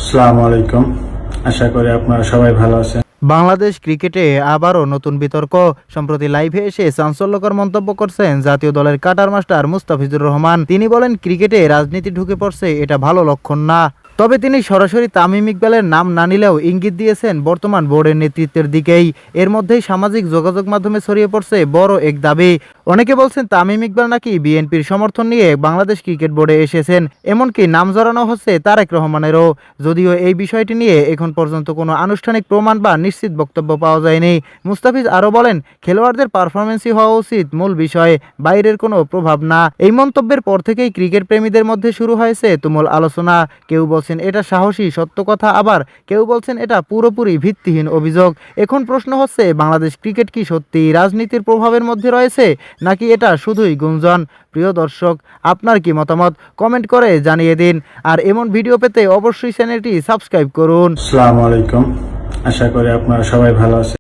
আসসালামু আলাইকুম। আশা করি আপনারা সবাই ভালো আছেন। বাংলাদেশ ক্রিকেটে আবারও নতুন বিতর্ক। সম্প্রতি লাইভে এসে চাঞ্চল্যকর মন্তব্য করছেন জাতীয় দলের কাটার মাস্টার মুস্তাফিজুর রহমান। তিনি বলেন, ক্রিকেটে রাজনীতি ঢুকে পড়ছে, এটা ভালো লক্ষণ না। তবে তিনি সরাসরি তামিম ইকবালের নাম না নিলেও ইঙ্গিত দিয়েছেন বর্তমান বোর্ডের নেতৃত্বের দিকেই। এর মধ্যেই সামাজিক যোগাযোগ মাধ্যমে ছড়িয়ে পড়ছে বড় এক দাবি। অনেকে বলছেন তামিম ইকবাল নাকি বিএনপির সমর্থন নিয়ে বাংলাদেশ ক্রিকেট বোর্ডে এসেছেন, এমনকি নাম জড়ানো হচ্ছে তারেক রহমানেরও। যদিও এই বিষয়টি নিয়ে এখন পর্যন্ত কোনো আনুষ্ঠানিক প্রমাণ বা নিশ্চিত বক্তব্য পাওয়া যায়নি। মুস্তাফিজ আরও বলেন, খেলোয়াড়দের পারফরমেন্সই হওয়া উচিত মূল বিষয়, বাইরের কোনো প্রভাব না। এই মন্তব্যের পর থেকেই ক্রিকেট প্রেমীদের মধ্যে শুরু হয়েছে তুমুল আলোচনা। কেউ বলছেন এটা সাহসী সত্য কথা, আবার কেউ বলছেন এটা পুরোপুরি ভিত্তিহীন অভিযোগ। এখন প্রশ্ন হচ্ছে, বাংলাদেশ ক্রিকেট কি সত্যি রাজনীতির প্রভাবের মধ্যে রয়েছে, নাকি এটা শুধুই গুঞ্জন? প্রিয় দর্শক, আপনার কি মতামত কমেন্ট করে জানিয়ে দিন। আর এমন ভিডিও পেতে অবশ্যই চ্যানেলটি সাবস্ক্রাইব করুন। আসসালামু আলাইকুম। আশা করি আপনারা সবাই ভালো আছেন।